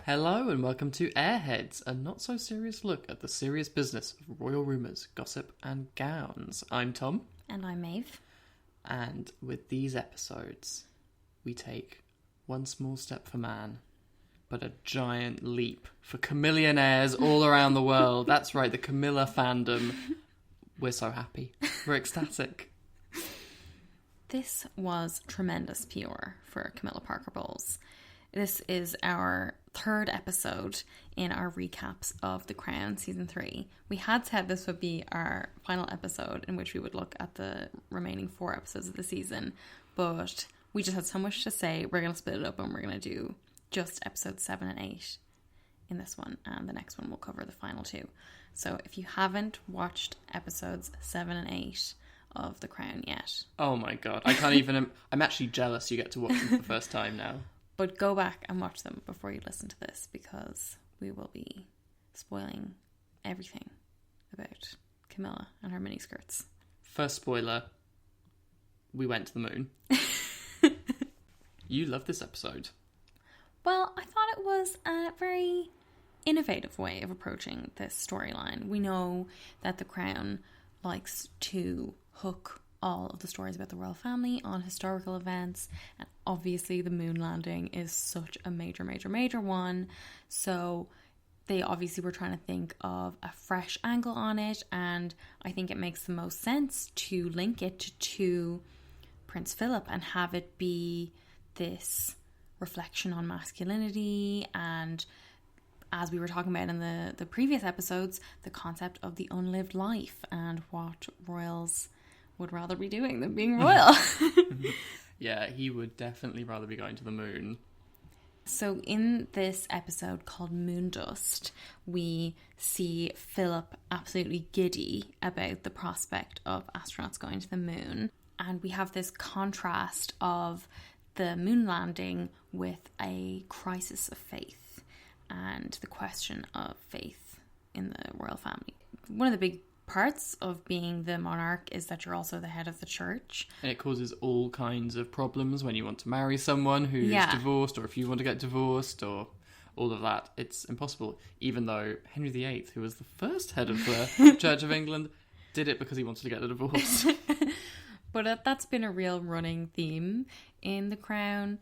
Hello and welcome to Airheads, a not-so-serious look at the serious business of royal rumours, gossip and gowns. I'm Tom. And I'm Maeve. And with these episodes, we take one small step for man, but a giant leap for Camillionaires all around the world. That's right, the Camilla fandom. We're so happy. We're ecstatic. This was tremendous PR for Camilla Parker Bowles. This is our third episode in our recaps of The Crown Season 3. We had said this would be our final episode in which we would look at the remaining 4 episodes of the season, but we just had so much to say. We're going to split it up and we're going to do just episodes 7 and 8 in this one, and the next one will cover the final 2. So if you haven't watched episodes 7 and 8 of The Crown yet... Oh my god, I can't even... I'm actually jealous you get to watch them for the first time now. But go back and watch them before you listen to this, because we will be spoiling everything about Camilla and her miniskirts. First spoiler, we went to the moon. You loved this episode. Well, I thought it was a very innovative way of approaching this storyline. We know that The Crown likes to hook all of the stories about the royal family on historical events, and obviously the moon landing is such a major one, so they obviously were trying to think of a fresh angle on it, and I think it makes the most sense to link it to Prince Philip and have it be this reflection on masculinity, and as we were talking about in the previous episodes, the concept of the unlived life and what royals would rather be doing than being royal. Yeah, he would definitely rather be going to the moon. So in this episode called Moondust, we see Philip absolutely giddy about the prospect of astronauts going to the moon. And we have this contrast of the moon landing with a crisis of faith and the question of faith in the royal family. One of the big parts of being the monarch is that you're also the head of the church. And it causes all kinds of problems when you want to marry someone who's divorced, or if you want to get divorced, or all of that. It's impossible, even though Henry VIII, who was the first head of the Church of England, did it because he wanted to get a divorce. But that's been a real running theme in The Crown.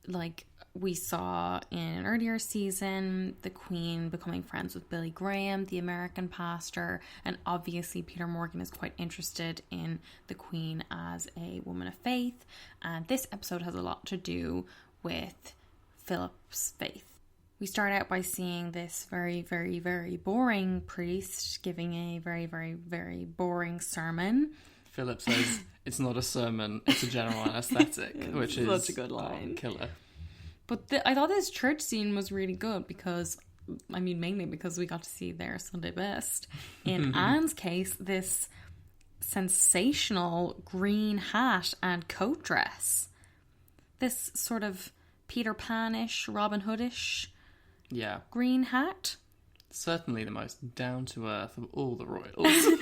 Like, we saw in an earlier season, the Queen becoming friends with Billy Graham, the American pastor, and obviously Peter Morgan is quite interested in the Queen as a woman of faith, and this episode has a lot to do with Philip's faith. We start out by seeing this very, very, very boring priest giving a very, very, very boring sermon. Philip says, it's not a sermon, it's a general anaesthetic, which is such a good line. Killer. But I thought this church scene was really good because, I mean, mainly because we got to see their Sunday best. In Anne's case, this sensational green hat and coat dress. This sort of Peter Pan-ish, Robin Hood-ish green hat. Certainly the most down-to-earth of all the royals.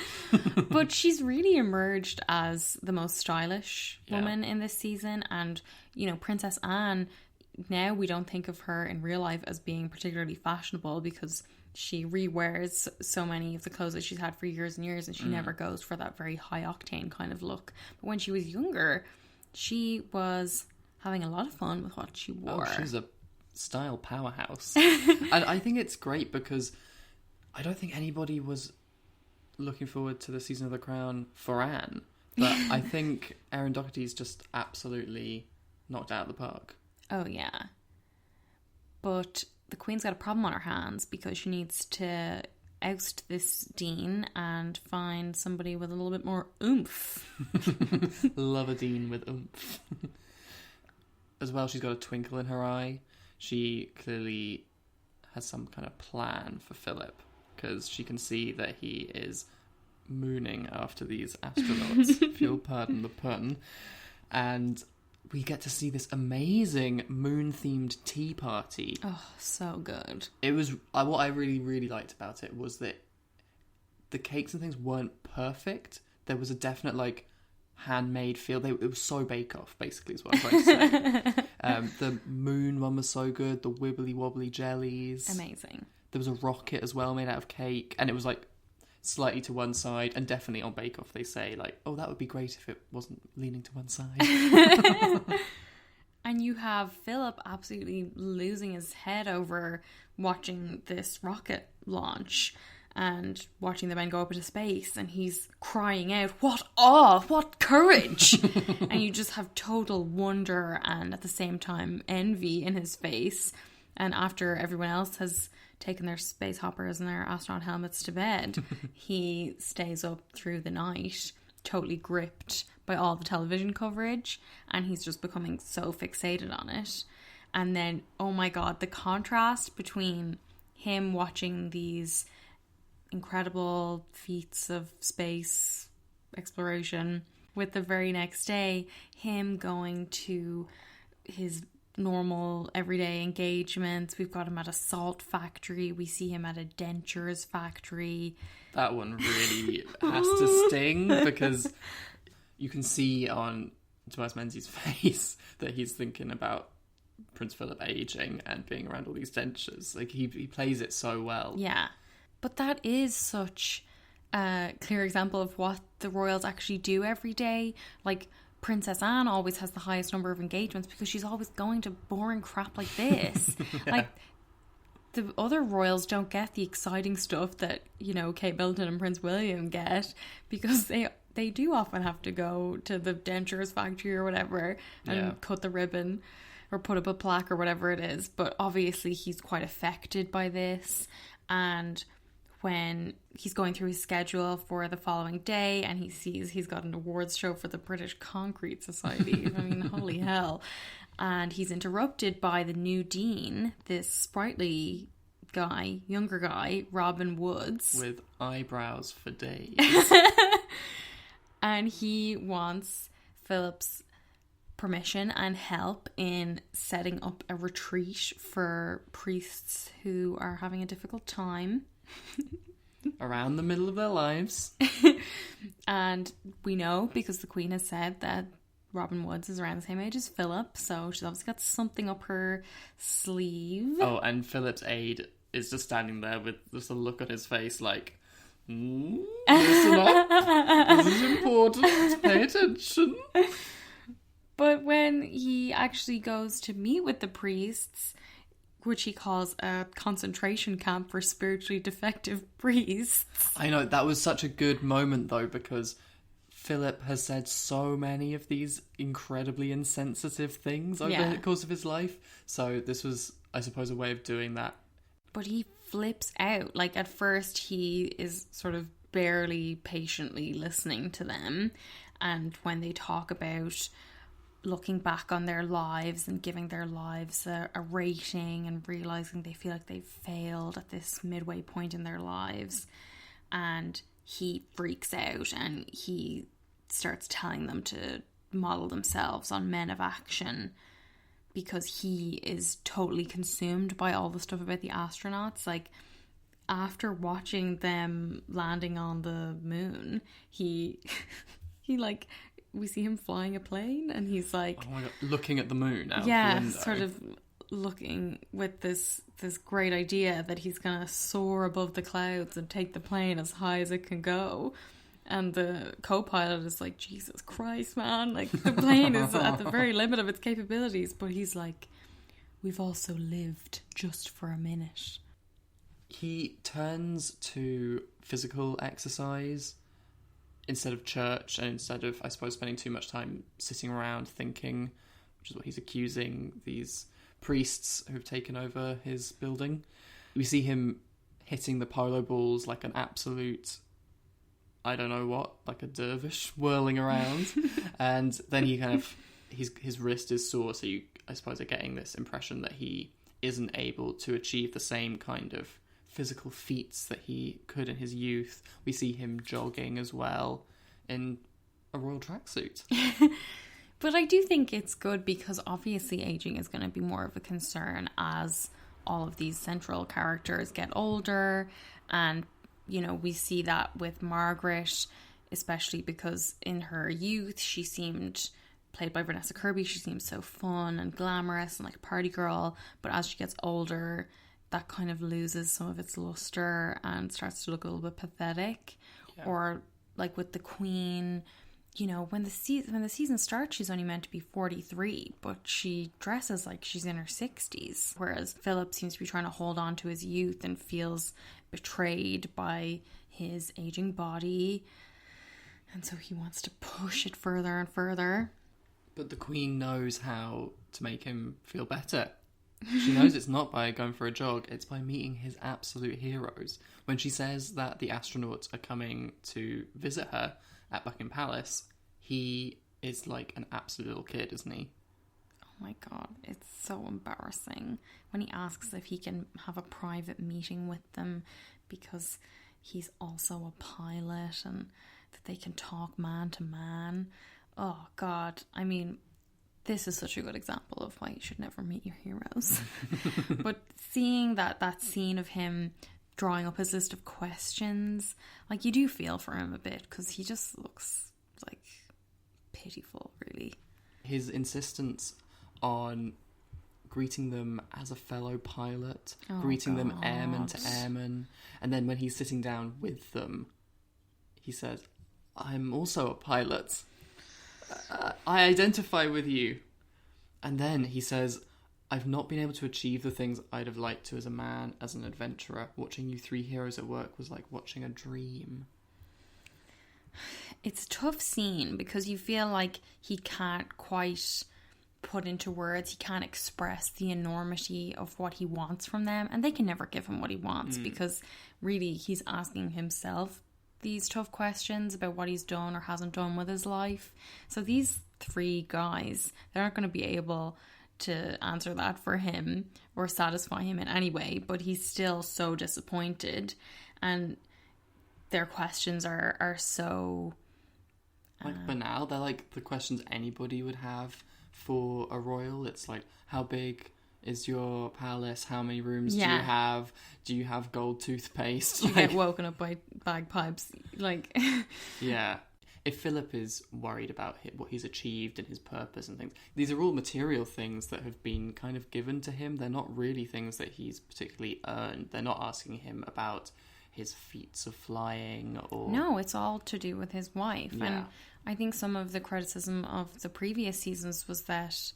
But she's really emerged as the most stylish woman in this season. And, you know, Princess Anne... Now we don't think of her in real life as being particularly fashionable because she re-wears so many of the clothes that she's had for years and years, and she never goes for that very high-octane kind of look. But when she was younger, she was having a lot of fun with what she wore. Oh, she's a style powerhouse. And I think it's great because I don't think anybody was looking forward to the season of The Crown for Anne. But I think Erin Doherty's just absolutely knocked out of the park. Oh, yeah. But the Queen's got a problem on her hands because she needs to oust this Dean and find somebody with a little bit more oomph. Love a Dean with oomph. As well, she's got a twinkle in her eye. She clearly has some kind of plan for Philip because she can see that he is mooning after these astronauts, if you'll pardon the pun. And... we get to see this amazing moon-themed tea party. Oh, so good. It was... what I really, really liked about it was that the cakes and things weren't perfect. There was a definite, like, handmade feel. It was so Bake Off, basically, is what I'm trying to say. The moon one was so good. The wibbly wobbly jellies. Amazing. There was a rocket as well made out of cake, and it was like slightly to one side, and definitely on Bake Off they say like, oh, that would be great if it wasn't leaning to one side. And you have Philip absolutely losing his head over watching this rocket launch and watching the men go up into space, and he's crying out, what awe, what courage. And you just have total wonder and at the same time envy in his face. And after everyone else has taken their space hoppers and their astronaut helmets to bed, he stays up through the night, totally gripped by all the television coverage, and he's just becoming so fixated on it. And then, oh my god, the contrast between him watching these incredible feats of space exploration with the very next day him going to his normal everyday engagements. We've got him at a salt factory, we see him at a dentures factory. That one really has to sting, because you can see on Tobias Menzies' face that he's thinking about Prince Philip aging and being around all these dentures. Like, he plays it so well. Yeah. But that is such a clear example of what the royals actually do every day. Like, Princess Anne always has the highest number of engagements because she's always going to boring crap like this. Yeah. Like, the other royals don't get the exciting stuff that, you know, Kate Middleton and Prince William get, because they do often have to go to the dentures factory or whatever and cut the ribbon or put up a plaque or whatever it is. But obviously he's quite affected by this, and when he's going through his schedule for the following day and he sees he's got an awards show for the British Concrete Society. I mean, holy hell. And he's interrupted by the new dean, this sprightly guy, younger guy, Robin Woods. With eyebrows for days. And he wants Philip's permission and help in setting up a retreat for priests who are having a difficult time. Around the middle of their lives. And we know, because the Queen has said that Robin Woods is around the same age as Philip, so she's obviously got something up her sleeve. Oh, and Philip's aide is just standing there with just a look on his face like, listen up, this is important, pay attention. But when he actually goes to meet with the priests, which he calls a concentration camp for spiritually defective priests. I know, that was such a good moment though, because Philip has said so many of these incredibly insensitive things over the course of his life. So this was, I suppose, a way of doing that. But he flips out. Like, at first he is sort of barely patiently listening to them. And when they talk about looking back on their lives and giving their lives a rating and realising they feel like they've failed at this midway point in their lives, and he freaks out and he starts telling them to model themselves on men of action, because he is totally consumed by all the stuff about the astronauts. Like, after watching them landing on the moon, he like, we see him flying a plane and he's like, oh my God, looking at the moon out the window. Sort of looking with this great idea that he's gonna soar above the clouds and take the plane as high as it can go. And the co-pilot is like, Jesus Christ, man, like, the plane is at the very limit of its capabilities. But he's like, we've also lived just for a minute. He turns to physical exercise instead of church, and instead of, I suppose, spending too much time sitting around thinking, which is what he's accusing these priests who've taken over his building. We see him hitting the polo balls like an absolute, I don't know what, like a dervish whirling around. And then he kind of, his wrist is sore, so you, I suppose, are getting this impression that he isn't able to achieve the same kind of physical feats that he could in his youth. We see him jogging as well in a royal tracksuit. But I do think it's good, because obviously aging is going to be more of a concern as all of these central characters get older. And, you know, we see that with Margaret especially because in her youth she seemed, played by Vanessa Kirby, she seemed so fun and glamorous and like a party girl, but as she gets older that kind of loses some of its luster and starts to look a little bit pathetic. Or like with the Queen, you know, when the season starts, she's only meant to be 43, but she dresses like she's in her 60s. Whereas Philip seems to be trying to hold on to his youth and feels betrayed by his aging body. And so he wants to push it further and further. But the Queen knows how to make him feel better. She knows it's not by going for a jog, it's by meeting his absolute heroes. When she says that the astronauts are coming to visit her at Buckingham Palace, he is like an absolute little kid, isn't he? Oh my god, it's so embarrassing when he asks if he can have a private meeting with them because he's also a pilot and that they can talk man to man. Oh god, I mean, this is such a good example of why you should never meet your heroes. But seeing that scene of him drawing up his list of questions, like, you do feel for him a bit because he just looks like pitiful, really. His insistence on greeting them as a fellow pilot, greeting them airman to airman, and then when he's sitting down with them, he says, "I'm also a pilot. I identify with you." And then he says, "I've not been able to achieve the things I'd have liked to as a man, as an adventurer. Watching you three heroes at work was like watching a dream." It's a tough scene because you feel like he can't quite put into words, he can't express the enormity of what he wants from them, and they can never give him what he wants because really he's asking himself these tough questions about what he's done or hasn't done with his life. So these three guys, they're not going to be able to answer that for him or satisfy him in any way, but he's still so disappointed, and their questions are so like banal. They're like the questions anybody would have for a royal. It's like, how big is your palace? How many rooms do you have? Do you have gold toothpaste? Do you get woken up by bagpipes? Like, yeah. If Philip is worried about what he's achieved and his purpose and things, these are all material things that have been kind of given to him. They're not really things that he's particularly earned. They're not asking him about his feats of flying or... No, it's all to do with his wife. Yeah. And I think some of the criticism of the previous seasons was that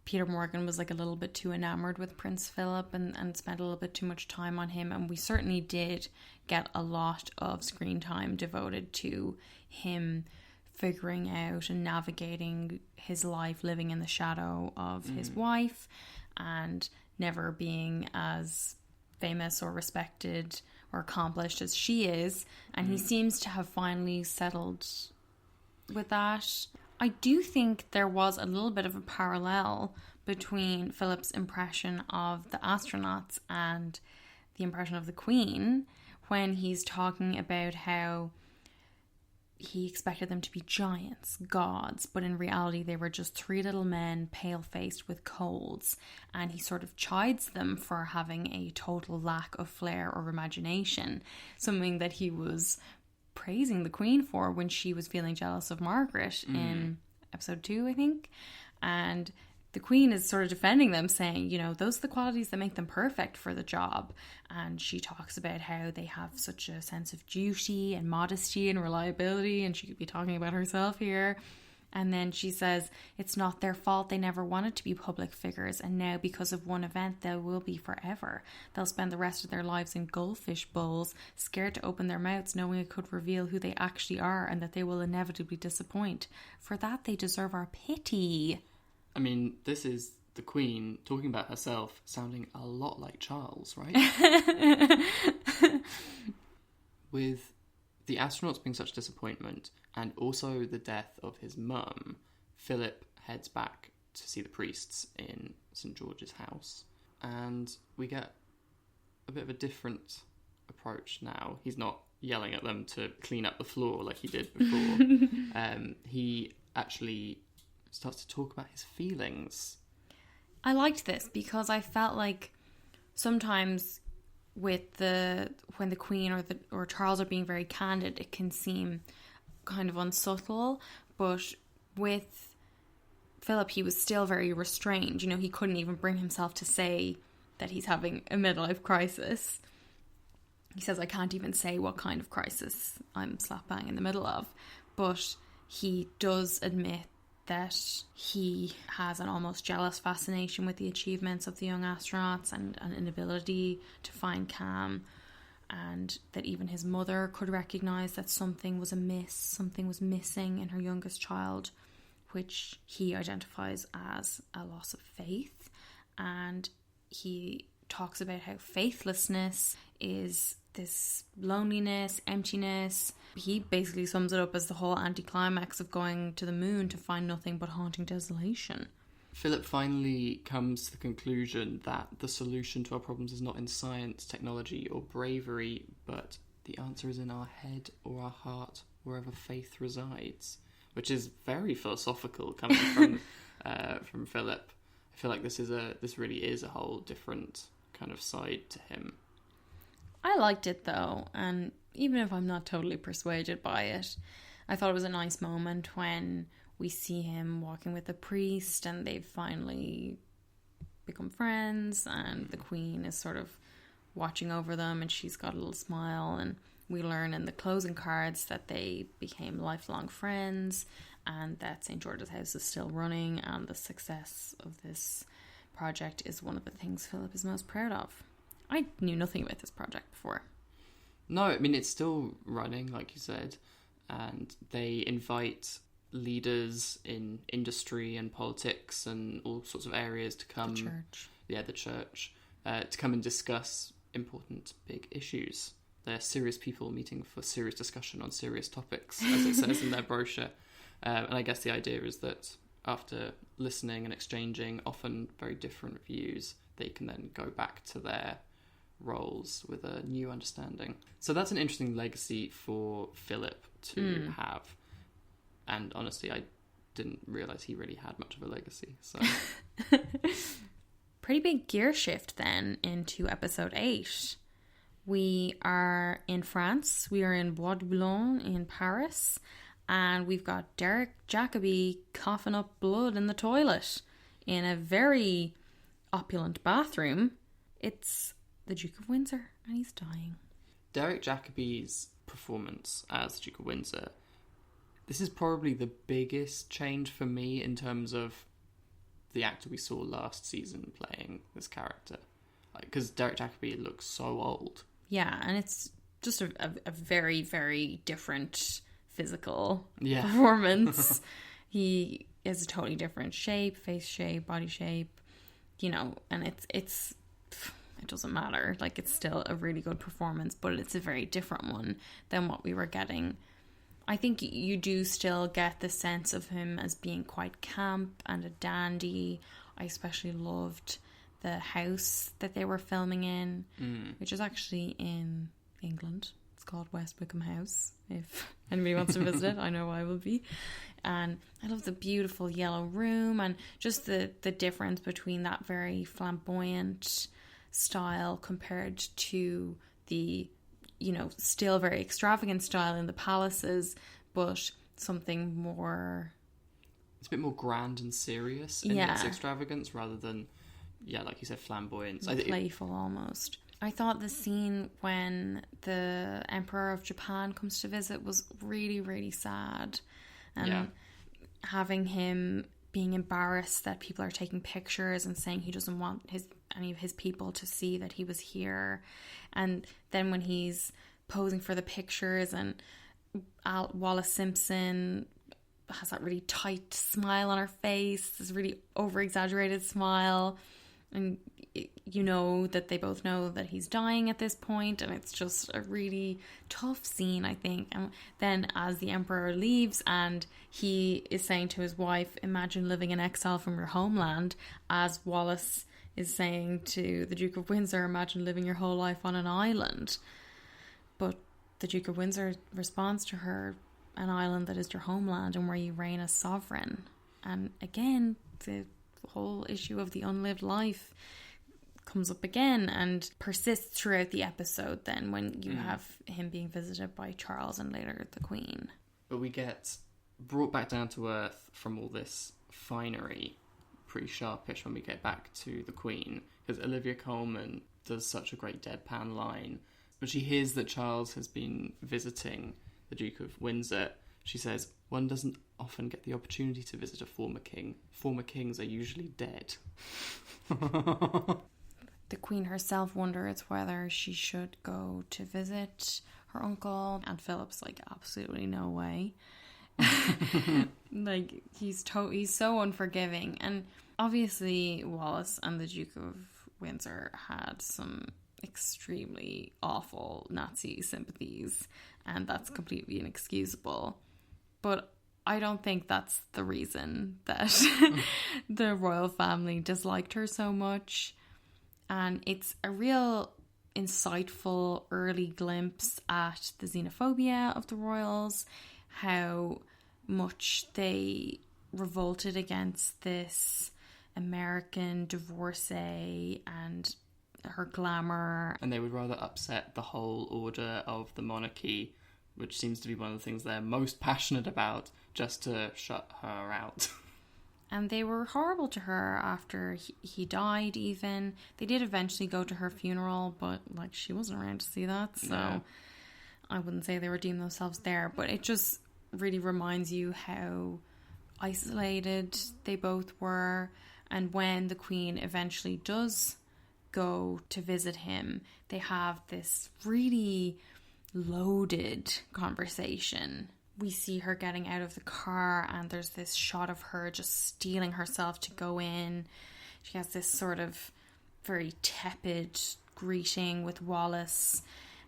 Peter Morgan was like a little bit too enamored with Prince Philip and spent a little bit too much time on him, and we certainly did get a lot of screen time devoted to him figuring out and navigating his life living in the shadow of his wife and never being as famous or respected or accomplished as she is, and he seems to have finally settled with that. I do think there was a little bit of a parallel between Philip's impression of the astronauts and the impression of the Queen when he's talking about how he expected them to be giants, gods, but in reality they were just three little men, pale-faced with colds, and he sort of chides them for having a total lack of flair or imagination, something that he was praising the Queen for when she was feeling jealous of Margaret in episode 2, I think. And the Queen is sort of defending them, saying, you know, those are the qualities that make them perfect for the job. And she talks about how they have such a sense of duty and modesty and reliability, and she could be talking about herself here. And then she says, it's not their fault, they never wanted to be public figures, and now because of one event they will be forever. They'll spend the rest of their lives in goldfish bowls, scared to open their mouths knowing it could reveal who they actually are and that they will inevitably disappoint. For that they deserve our pity. I mean, this is the Queen talking about herself, sounding a lot like Charles, right? With the astronauts being such disappointment, and also the death of his mum, Philip heads back to see the priests in St. George's house. And we get a bit of a different approach now. He's not yelling at them to clean up the floor like he did before. He actually starts to talk about his feelings. I liked this because I felt like sometimes when the Queen or Charles are being very candid, it can seem kind of unsubtle, but with Philip, he was still very restrained. You know, he couldn't even bring himself to say that he's having a midlife crisis. He says, I can't even say what kind of crisis I'm slap bang in the middle of. But he does admit that he has an almost jealous fascination with the achievements of the young astronauts and an inability to find calm, and that even his mother could recognise that something was amiss, something was missing in her youngest child, which he identifies as a loss of faith. And he talks about how faithlessness is this loneliness, emptiness. He basically sums it up as the whole anticlimax of going to the moon to find nothing but haunting desolation. Philip finally comes to the conclusion that the solution to our problems is not in science, technology, or bravery, but the answer is in our head or our heart, wherever faith resides, which is very philosophical coming from Philip. I feel like this really is a whole different kind of side to him. I liked it though, and even if I'm not totally persuaded by it, I thought it was a nice moment when we see him walking with the priest and they've finally become friends, and the Queen is sort of watching over them and she's got a little smile, and we learn in the closing cards that they became lifelong friends and that St. George's House is still running, and the success of this project is one of the things Philip is most proud of. I knew nothing about this project before. No, I mean, it's still running, like you said, and they invite leaders in industry and politics and all sorts of areas to come. The church. Yeah, the church. To come and discuss important big issues. They're serious people meeting for serious discussion on serious topics, as it says in their brochure. And I guess the idea is that after listening and exchanging often very different views, they can then go back to their roles with a new understanding. So that's an interesting legacy for Philip to have. And honestly, I didn't realise he really had much of a legacy. So pretty big gear shift then into episode 8. We are in France. We are in Bois de Boulogne in Paris. And we've got Derek Jacobi coughing up blood in the toilet in a very opulent bathroom. It's the Duke of Windsor, and he's dying. Derek Jacobi's performance as Duke of Windsor, this is probably the biggest change for me in terms of the actor we saw last season playing this character. Because Derek Jacobi looks so old. Yeah, and it's just a very, very different physical performance. He is a totally different shape, face shape, body shape, you know, and it doesn't matter. Like, it's still a really good performance, but it's a very different one than what we were getting. I think you do still get the sense of him as being quite camp and a dandy. I especially loved the house that they were filming in, which is actually in England. It's called West Wickham House, if anybody wants to visit it. I know I will be. And I love the beautiful yellow room and just the difference between that very flamboyant style compared to the, you know, still very extravagant style in the palaces, but something more... It's a bit more grand and serious in its extravagance rather than, like you said, flamboyance. Playful almost. I thought the scene when the Emperor of Japan comes to visit was really, really sad. And having him being embarrassed that people are taking pictures and saying he doesn't want any of his people to see that he was here. And then when he's posing for the pictures and Wallace Simpson has that really tight smile on her face, this really over-exaggerated smile. And you know that they both know that he's dying at this point, and it's just a really tough scene, I think. And then as the Emperor leaves and he is saying to his wife, imagine living in exile from your homeland, as Wallace is saying to the Duke of Windsor, imagine living your whole life on an island. But the Duke of Windsor responds to her, an island that is your homeland and where you reign as sovereign. And again, the whole issue of the unlived life comes up again and persists throughout the episode then when you have him being visited by Charles and later the Queen. But we get brought back down to earth from all this finery, pretty sharpish when we get back to the Queen, because Olivia Colman does such a great deadpan line. When she hears that Charles has been visiting the Duke of Windsor, she says, "One doesn't often get the opportunity to visit a former king. Former kings are usually dead." The Queen herself wonders whether she should go to visit her uncle, and Philip's like, absolutely no way. Like, he's so unforgiving. And obviously Wallace and the Duke of Windsor had some extremely awful Nazi sympathies, and that's completely inexcusable. But I don't think that's the reason that the royal family disliked her so much. And it's a real insightful early glimpse at the xenophobia of the royals, how much they revolted against this American divorcee and her glamour. And they would rather upset the whole order of the monarchy, which seems to be one of the things they're most passionate about, just to shut her out. And they were horrible to her after he died, even. They did eventually go to her funeral, but, like, she wasn't around to see that, so no. I wouldn't say they redeemed themselves there. But it just really reminds you how isolated they both were. And when the Queen eventually does go to visit him, they have this really loaded conversation. We see her getting out of the car, and there's this shot of her just steeling herself to go in. She has this sort of very tepid greeting with Wallace,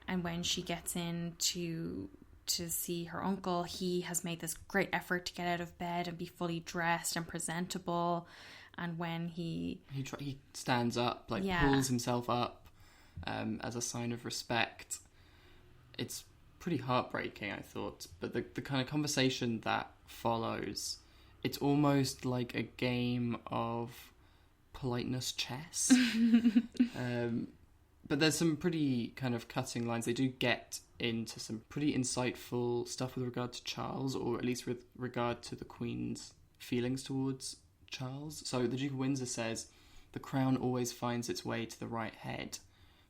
and when she gets in to see her uncle, he has made this great effort to get out of bed and be fully dressed and presentable. And when he stands up, pulls himself up as a sign of respect. It's pretty heartbreaking, I thought, but the kind of conversation that follows, it's almost like a game of politeness chess. But there's some pretty kind of cutting lines. They do get into some pretty insightful stuff with regard to Charles, or at least with regard to the Queen's feelings towards Charles. So the Duke of Windsor says, "The crown always finds its way to the right head,"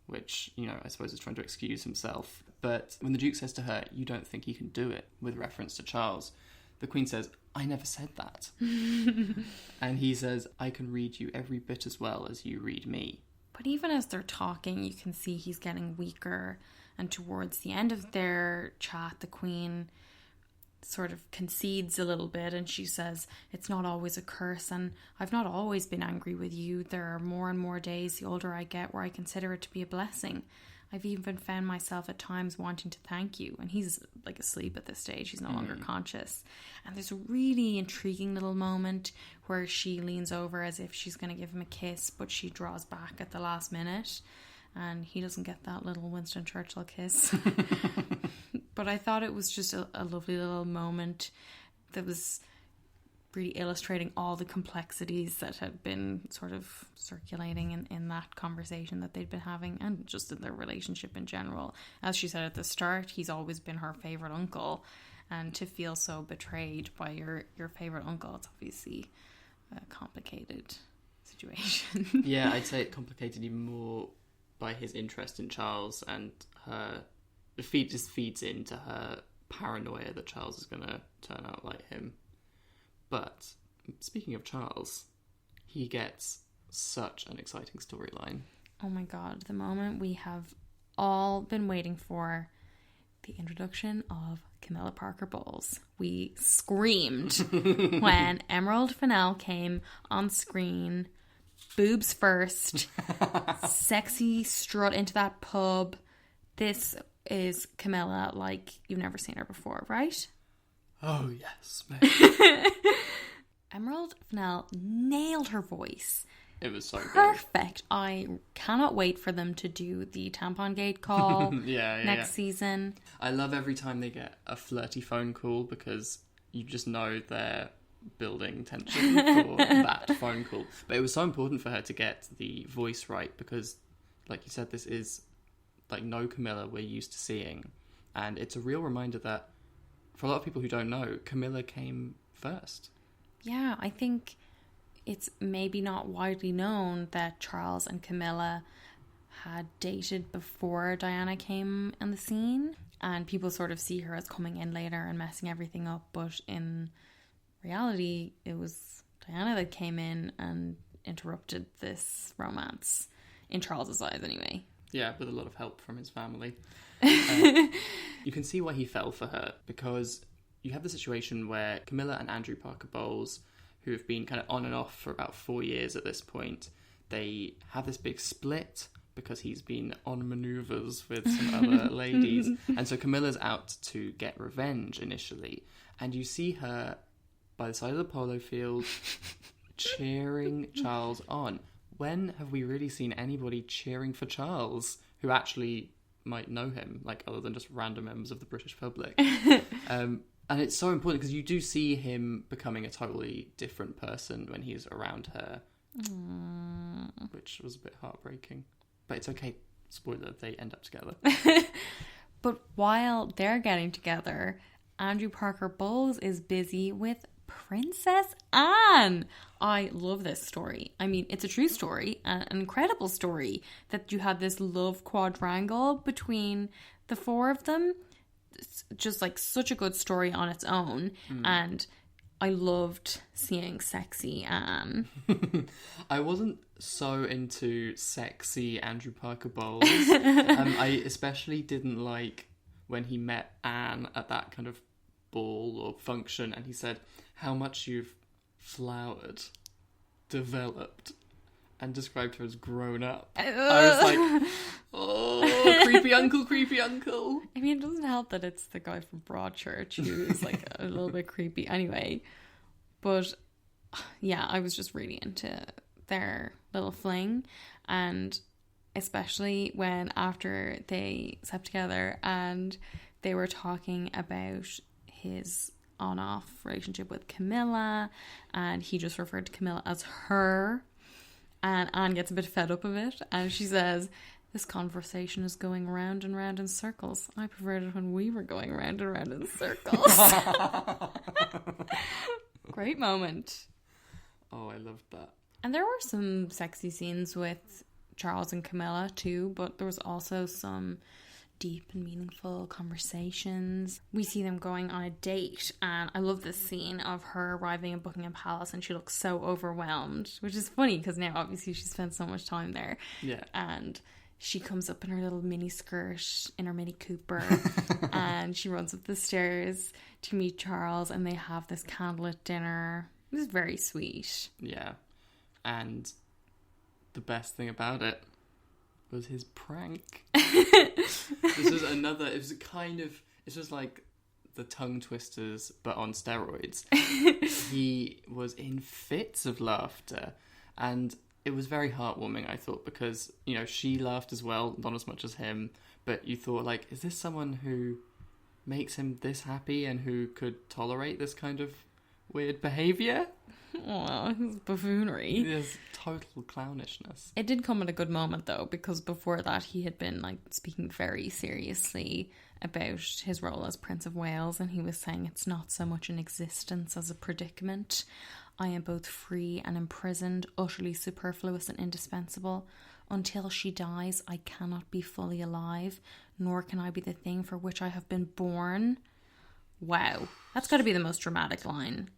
which, I suppose is trying to excuse himself. But when the Duke says to her, "You don't think he can do it," with reference to Charles, the Queen says, "I never said that." And he says, "I can read you every bit as well as you read me." But even as they're talking, you can see he's getting weaker. And towards the end of their chat, the Queen sort of concedes a little bit, and she says, "It's not always a curse, and I've not always been angry with you. There are more and more days the older I get where I consider it to be a blessing. I've even found myself at times wanting to thank you." And he's like asleep at this stage. He's no longer conscious. And there's a really intriguing little moment where she leans over as if she's going to give him a kiss, but she draws back at the last minute. And he doesn't get that little Winston Churchill kiss. But I thought it was just a lovely little moment that was really illustrating all the complexities that had been sort of circulating in that conversation that they'd been having, and just in their relationship in general. As she said at the start, he's always been her favourite uncle, and to feel so betrayed by your favourite uncle, it's obviously a complicated situation. Yeah, I'd say it complicated even more by his interest in Charles, and it just feeds into her paranoia that Charles is going to turn out like him. But speaking of Charles, he gets such an exciting storyline. Oh my god, the moment we have all been waiting for, the introduction of Camilla Parker Bowles. We screamed when Emerald Fennell came on screen. Boobs first, sexy strut into that pub. This is Camilla like you've never seen her before, right? Oh yes, Emerald Fennell nailed her voice. It was so perfect. Good. I cannot wait for them to do the Tampon Gate call next season. I love every time they get a flirty phone call, because you just know they're building tension for that phone call. But it was so important for her to get the voice right, because, like you said, this is like no Camilla we're used to seeing, and it's a real reminder that for a lot of people who don't know, Camilla came first. Yeah, I think it's maybe not widely known that Charles and Camilla had dated before Diana came on the scene, and people sort of see her as coming in later and messing everything up, but in reality it was Diana that came in and interrupted this romance, in Charles's eyes anyway. Yeah, with a lot of help from his family. You can see why he fell for her, because you have the situation where Camilla and Andrew Parker Bowles, who have been kind of on and off for about 4 years at this point, they have this big split because he's been on manoeuvres with some other ladies. And so Camilla's out to get revenge initially. And you see her by the side of the polo field cheering Charles on. When have we really seen anybody cheering for Charles who actually might know him, like other than just random members of the British public? And it's so important because you do see him becoming a totally different person when he's around her, which was a bit heartbreaking. But it's okay. Spoiler, they end up together. But while they're getting together, Andrew Parker Bowles is busy with Princess Anne. I love this story. I mean, it's a true story, an incredible story, that you had this love quadrangle between the four of them. It's just like such a good story on its own. And I loved seeing sexy Anne. I wasn't so into sexy Andrew Parker Bowles. I especially didn't like when he met Anne at that kind of ball or function and he said, how much you've flowered, developed, and described her as grown up. I was like, oh, creepy uncle, creepy uncle. I mean, it doesn't help that it's the guy from Broadchurch who's like a little bit creepy anyway. But yeah, I was just really into their little fling. And especially when after they slept together and they were talking about his on-off relationship with Camilla, and he just referred to Camilla as her, and Anne gets a bit fed up of it, and she says, this conversation is going round and round in circles. I preferred it when we were going round and round in circles. Great moment. Oh, I loved that. And there were some sexy scenes with Charles and Camilla too, but there was also some deep and meaningful conversations. We see them going on a date, and I love this scene of her arriving in Buckingham Palace and she looks so overwhelmed, which is funny because now obviously she spent so much time there. Yeah. And she comes up in her little mini skirt, in her Mini Cooper, and she runs up the stairs to meet Charles, and they have this candlelit dinner. It was very sweet. Yeah. And the best thing about it was his prank. This was another, it was kind of, it was like the tongue twisters, but on steroids. He was in fits of laughter, and it was very heartwarming, I thought, because, you know, she laughed as well, not as much as him, but you thought, like, is this someone who makes him this happy and who could tolerate this kind of weird behaviour? Oh, his buffoonery. There's total clownishness. It did come at a good moment though, because before that he had been like speaking very seriously about his role as Prince of Wales, and he was saying it's not so much an existence as a predicament. I am both free and imprisoned, utterly superfluous and indispensable. Until she dies, I cannot be fully alive, nor can I be the thing for which I have been born. Wow, that's got to be the most dramatic line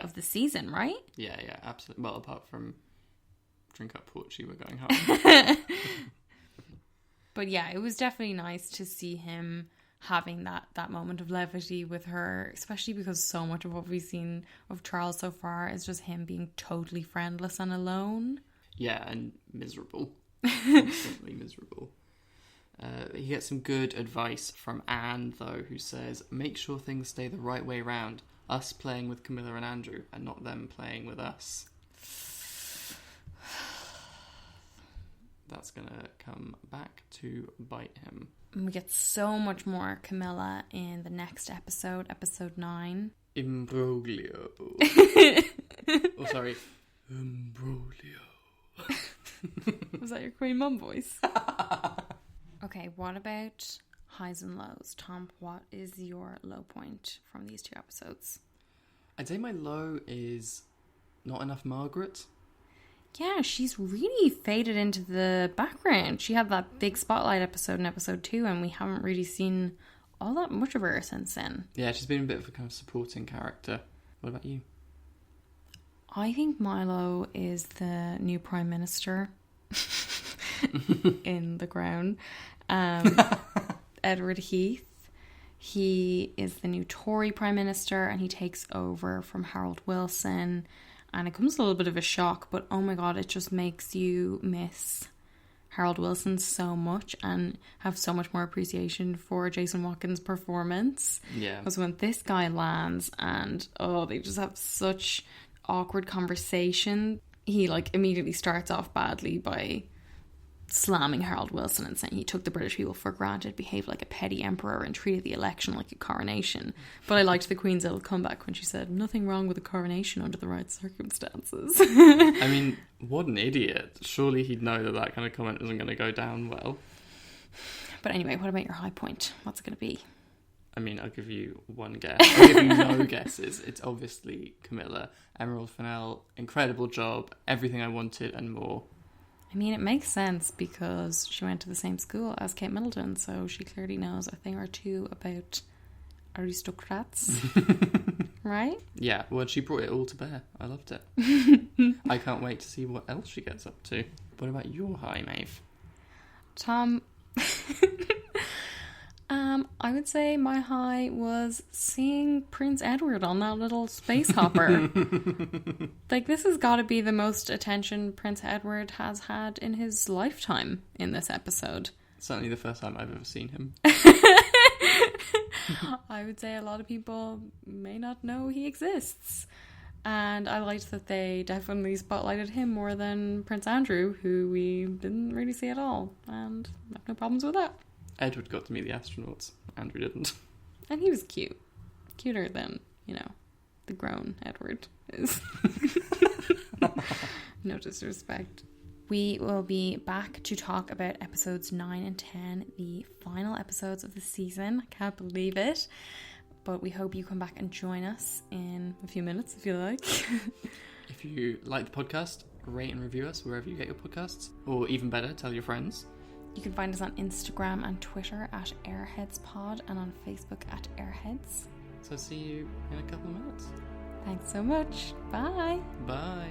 of the season, right? Yeah, absolutely. Well, apart from drink up Porchy, we're going home. But yeah, it was definitely nice to see him having that moment of levity with her, especially because so much of what we've seen of Charles so far is just him being totally friendless and alone. Yeah, and miserable. Constantly miserable. He gets some good advice from Anne, though, who says, make sure things stay the right way round. Us playing with Camilla and Andrew, and not them playing with us. That's going to come back to bite him. And we get so much more Camilla in the next episode, episode 9. Imbroglio. Oh, sorry. Imbroglio. Was that your Queen Mum voice? Okay, what about highs and lows. Tom, what is your low point from these 2 episodes? I'd say my low is not enough Margaret. Yeah, she's really faded into the background. She had that big spotlight episode in episode 2, and we haven't really seen all that much of her since then. Yeah, she's been a bit of a kind of supporting character. What about you? I think Milo is the new Prime Minister in The Crown. Edward Heath. He is the new Tory Prime Minister, and he takes over from Harold Wilson. And it comes a little bit of a shock, but oh my god, it just makes you miss Harold Wilson so much and have so much more appreciation for Jason Watkins' performance. Yeah. Because when this guy lands and, they just have such awkward conversation, he immediately starts off badly by slamming Harold Wilson and saying he took the British people for granted, behaved like a petty emperor and treated the election like a coronation. But I liked the Queen's little comeback when she said, nothing wrong with a coronation under the right circumstances. I mean, what an idiot. Surely he'd know that kind of comment isn't going to go down well. But anyway, what about your high point? What's it going to be? I mean, I'll give you one guess. I'll give you no guesses. It's obviously Camilla. Emerald Fennell, incredible job, everything I wanted and more. I mean, it makes sense because she went to the same school as Kate Middleton, so she clearly knows a thing or two about aristocrats, right? Yeah, well, she brought it all to bear. I loved it. I can't wait to see what else she gets up to. What about your high, Maeve? Tom, I would say my high was seeing Prince Edward on that little space hopper. This has got to be the most attention Prince Edward has had in his lifetime in this episode. Certainly the first time I've ever seen him. I would say a lot of people may not know he exists. And I liked that they definitely spotlighted him more than Prince Andrew, who we didn't really see at all. And I have no problems with that. Edward got to meet the astronauts. Andrew didn't. And he was cute. Cuter than, the grown Edward is. No disrespect. We will be back to talk about episodes 9 and 10, the final episodes of the season. I can't believe it. But we hope you come back and join us in a few minutes, if you like. If you like the podcast, rate and review us wherever you get your podcasts. Or even better, tell your friends. You can find us on Instagram and Twitter at AirheadsPod and on Facebook at Airheads. So see you in a couple of minutes. Thanks so much. Bye. Bye.